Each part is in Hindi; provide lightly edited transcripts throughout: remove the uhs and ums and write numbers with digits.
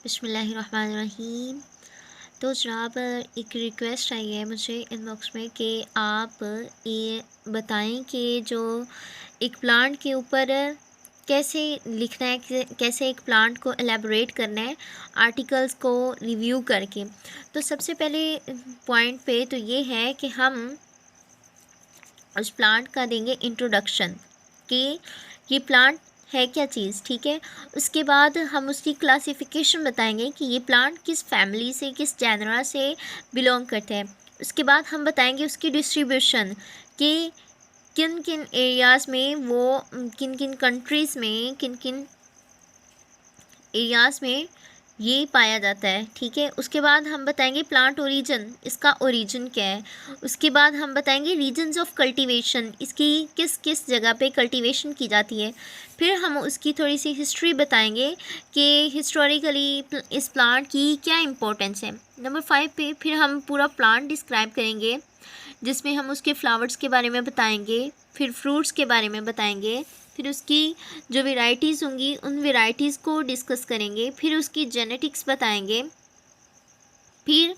बिस्मिल्लाहिर्रहमानिर्रहीम। तो जनाब एक रिक्वेस्ट आई है मुझे इनबॉक्स में कि आप ये बताएं कि जो एक प्लांट के ऊपर कैसे लिखना है, कैसे एक प्लांट को एलेबोरेट करना है आर्टिकल्स को रिव्यू करके। तो सबसे पहले पॉइंट पे तो ये है कि हम उस प्लांट का देंगे इंट्रोडक्शन कि ये प्लांट है क्या चीज़, ठीक है। उसके बाद हम उसकी क्लासिफिकेशन बताएंगे कि ये प्लांट किस फैमिली से, किस जेनरा से बिलोंग करते हैं। उसके बाद हम बताएंगे उसकी डिस्ट्रीब्यूशन कि किन किन एरियाज़ में वो, किन किन कंट्रीज़ में, किन किन एरियाज़ में ये पाया जाता है, ठीक है। उसके बाद हम बताएंगे प्लांट ओरिजिन, इसका ओरिजिन क्या है। उसके बाद हम बताएंगे रीजन्स ऑफ कल्टीवेशन, इसकी किस किस जगह पे कल्टीवेशन की जाती है। फिर हम उसकी थोड़ी सी हिस्ट्री बताएंगे कि हिस्टोरिकली इस प्लांट की क्या इम्पोर्टेंस है। नंबर 5 पे फिर हम पूरा प्लांट डिस्क्राइब करेंगे, जिसमें हम उसके फ्लावर्स के बारे में बताएंगे, फिर फ्रूट्स के बारे में बताएंगे, फिर उसकी जो वेराइटीज़ होंगी उन वेराइटीज़ को डिस्कस करेंगे, फिर उसकी जेनेटिक्स बताएंगे। फिर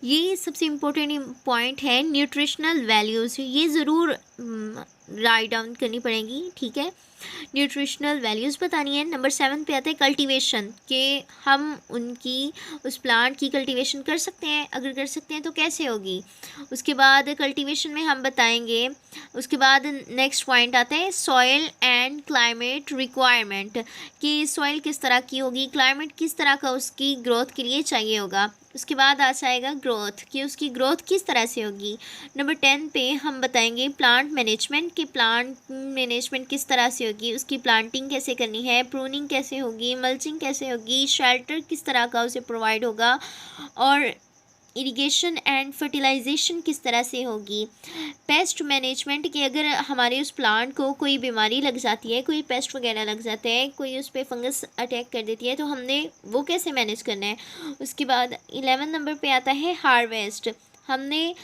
ये सबसे इम्पोर्टेंट पॉइंट है न्यूट्रिशनल वैल्यूज़, ये ज़रूर राइट डाउन करनी पड़ेगी, ठीक है। न्यूट्रिशनल वैल्यूज़ बतानी है। नंबर 7 पे आता है कल्टीवेशन, कि हम उनकी उस प्लांट की कल्टीवेशन कर सकते हैं, अगर कर सकते हैं तो कैसे होगी। उसके बाद कल्टीवेशन में हम बताएंगे। उसके बाद नेक्स्ट पॉइंट आता है सॉइल एंड क्लाइमेट रिक्वायरमेंट, कि सॉइल किस तरह की होगी, क्लाइमेट किस तरह का उसकी ग्रोथ के लिए चाहिए होगा। उसके बाद आ जाएगा ग्रोथ, कि उसकी ग्रोथ किस तरह से होगी। नंबर 10 पे हम बताएंगे प्लांट मैनेजमेंट, कि प्लांट मैनेजमेंट किस तरह से होगी, उसकी प्लांटिंग कैसे करनी है, प्रूनिंग कैसे होगी, मल्चिंग कैसे होगी, शेल्टर किस तरह का उसे प्रोवाइड होगा, और इरिगेशन एंड फर्टिलाइजेशन किस तरह से होगी। पेस्ट मैनेजमेंट, कि अगर हमारे उस प्लांट को कोई बीमारी लग जाती है, कोई पेस्ट वगैरह लग जाते हैं, कोई उस पर फंगस अटैक कर देती है, तो हमने वो कैसे मैनेज करना है। उसके बाद 11 नंबर पे आता है हार्वेस्ट, हमने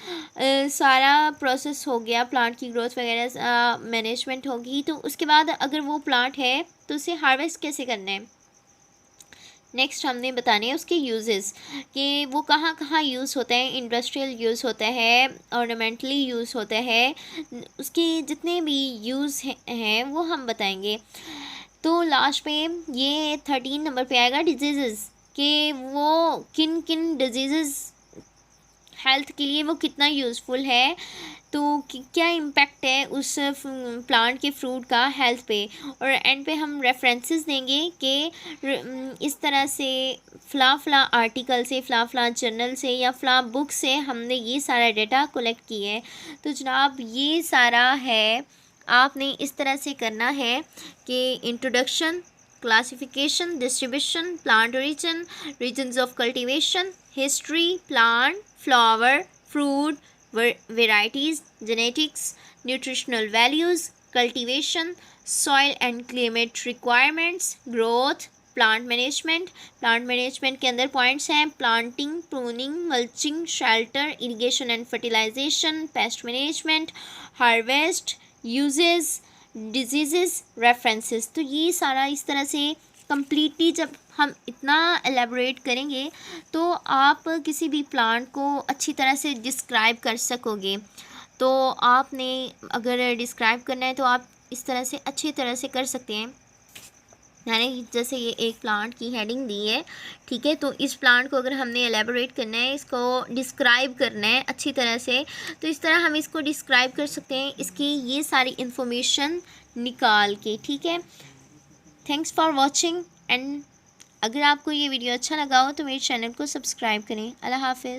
सारा प्रोसेस हो गया, प्लांट की ग्रोथ वगैरह मैनेजमेंट होगी, तो उसके बाद अगर वो प्लांट है तो उसे हार्वेस्ट कैसे करना है। नेक्स्ट हमने बताने हैं उसके यूजेस, कि वो कहाँ कहाँ यूज़ होता है, इंडस्ट्रियल यूज़ होता है, ऑर्नामेंटली यूज़ होता है, उसके जितने भी यूज़ हैं वो हम बताएंगे। तो लास्ट पे ये 13 नंबर पे आएगा डिजीज़, कि वो किन किन डिजीज़ हेल्थ के लिए वो कितना यूज़फुल है, तो क्या इम्पैक्ट है उस प्लांट के फ्रूट का हेल्थ पे। और एंड पे हम रेफरेंसेस देंगे कि इस तरह से फ़ला आर्टिकल से, फ़ला जर्नल से या फ़ला बुक से हमने ये सारा डेटा कलेक्ट किया है। तो जनाब ये सारा है, आपने इस तरह से करना है कि introduction, classification, distribution, plant origin, reasons of cultivation, history, plant, flower, fruit, varieties, genetics, nutritional values, cultivation, soil and climate requirements, growth, plant management के अंदर पॉइंट्स हैं planting, pruning, mulching, shelter, irrigation and fertilisation, pest management, harvest, uses, diseases, references. तो ये सारा इस तरह से कम्प्लीटली जब हम इतना एलेबोरेट करेंगे तो आप किसी भी प्लांट को अच्छी तरह से डिस्क्राइब कर सकोगे। तो आपने अगर डिस्क्राइब करना है तो आप इस तरह से अच्छी तरह से कर सकते हैं। मैंने जैसे ये एक प्लांट की हेडिंग दी है, ठीक है, तो इस प्लांट को अगर हमने एलेबोरेट करना है, इसको डिस्क्राइब करना है अच्छी तरह से, तो इस तरह हम इसको डिस्क्राइब कर सकते हैं, इसकी ये सारी इन्फॉर्मेशन निकाल के, ठीक है। थैंक्स फॉर वॉचिंग, एंड अगर आपको ये वीडियो अच्छा लगा हो तो मेरे चैनल को सब्सक्राइब करें। अल्लाह हाफिज़।